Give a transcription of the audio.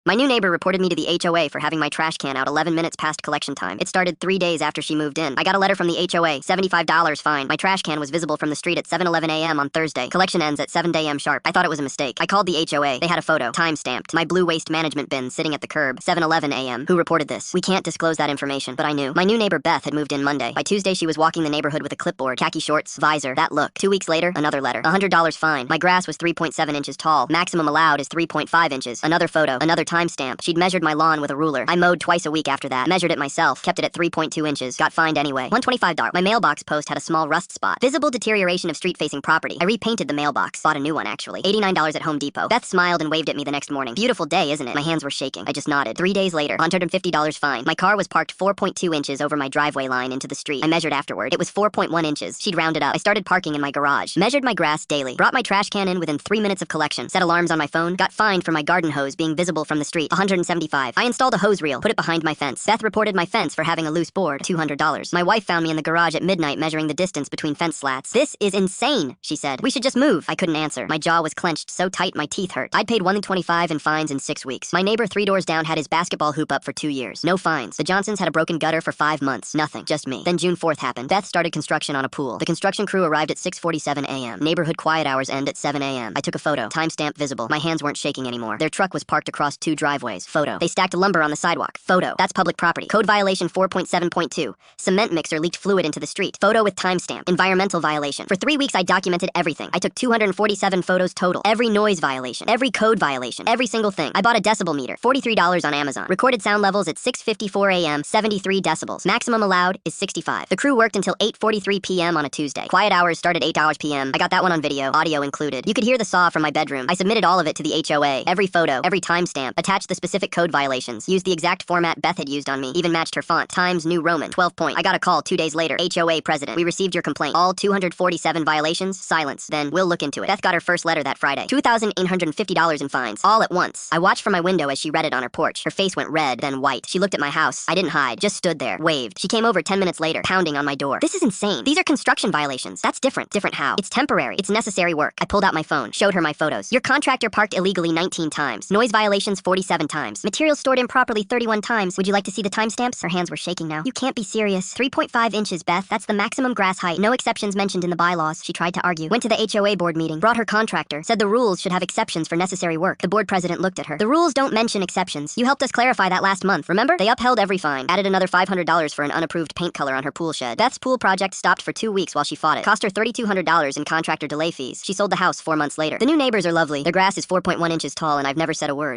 My new neighbor reported me to the HOA for having my trash can out 11 minutes past collection time. It started 3 days after she moved in. I got a letter from the HOA, $75 fine. My trash can was visible from the street at 7:11 a.m. on Thursday. Collection ends at 7 a.m. sharp. I thought it was a mistake. I called the HOA. They had a photo, time-stamped. My blue waste management bin sitting at the curb, 7:11 a.m. Who reported this? We can't disclose that information, but I knew. My new neighbor Beth had moved in Monday. By Tuesday, she was walking the neighborhood with a clipboard, khaki shorts, visor, that look. 2 weeks later, another letter. $100 fine. My grass was 3.7 inches tall. Maximum allowed is 3.5 inches. Another photo, another timestamp. She'd measured my lawn with a ruler. I mowed twice a week after that. Measured it myself. Kept it at 3.2 inches. Got fined anyway. $125. My mailbox post had a small rust spot. Visible deterioration of street-facing property. I repainted the mailbox. Bought a new one, actually. $89 at Home Depot. Beth smiled and waved at me the next morning. Beautiful day, isn't it? My hands were shaking. I just nodded. 3 days later, $150 fine. My car was parked 4.2 inches over my driveway line into the street. I measured afterward. It was 4.1 inches. She'd rounded up. I started parking in my garage. Measured my grass daily. Brought my trash can in within 3 minutes of collection. Set alarms on my phone. Got fined for my garden hose being visible from the street. $175. I installed a hose reel. Put it behind my fence. Beth reported my fence for having a loose board. $200. My wife found me in the garage at midnight measuring the distance between fence slats. This is insane, she said. We should just move. I couldn't answer. My jaw was clenched so tight my teeth hurt. I'd paid $125 in fines in 6 weeks. My neighbor 3 doors down had his basketball hoop up for 2 years. No fines. The Johnsons had a broken gutter for 5 months. Nothing. Just me. Then June 4th happened. Beth started construction on a pool. The construction crew arrived at 6:47 a.m. Neighborhood quiet hours end at 7 a.m. I took a photo. Timestamp visible. My hands weren't shaking anymore. Their truck was parked across 2 driveways. Photo. They stacked lumber on the sidewalk. Photo. That's public property. Code violation 4.7.2. Cement mixer leaked fluid into the street. Photo with timestamp. Environmental violation. For 3 weeks I documented everything. I took 247 photos total. Every noise violation. Every code violation. Every single thing. I bought a decibel meter. $43 on Amazon. Recorded sound levels at 6:54 a.m. 73 decibels. Maximum allowed is 65. The crew worked until 8:43 p.m. on a Tuesday. Quiet hours started 8 p.m. I got that one on video. Audio included. You could hear the saw from my bedroom. I submitted all of it to the HOA. Every photo. Every timestamp. Attached the specific code violations. Used the exact format Beth had used on me. Even matched her font. Times New Roman. 12 point. I got a call 2 days later. HOA president. We received your complaint. All 247 violations. Silence. Then we'll look into it. Beth got her first letter that Friday. $2,850 in fines. All at once. I watched from my window as she read it on her porch. Her face went red, then white. She looked at my house. I didn't hide. Just stood there. Waved. She came over 10 minutes later, pounding on my door. This is insane. These are construction violations. That's different. Different how? It's temporary. It's necessary work. I pulled out my phone. Showed her my photos. Your contractor parked illegally 19 times. Noise violations 47 times. Materials stored improperly 31 times. Would you like to see the timestamps? Her hands were shaking now. You can't be serious. 3.5 inches, Beth. That's the maximum grass height. No exceptions mentioned in the bylaws. She tried to argue. Went to the HOA board meeting. Brought her contractor. Said the rules should have exceptions for necessary work. The board president looked at her. The rules don't mention exceptions. You helped us clarify that last month. Remember? They upheld every fine. Added another $500 for an unapproved paint color on her pool shed. Beth's pool project stopped for 2 weeks while she fought it. Cost her $3,200 in contractor delay fees. She sold the house 4 months later. The new neighbors are lovely. Their grass is 4.1 inches tall and I've never said a word.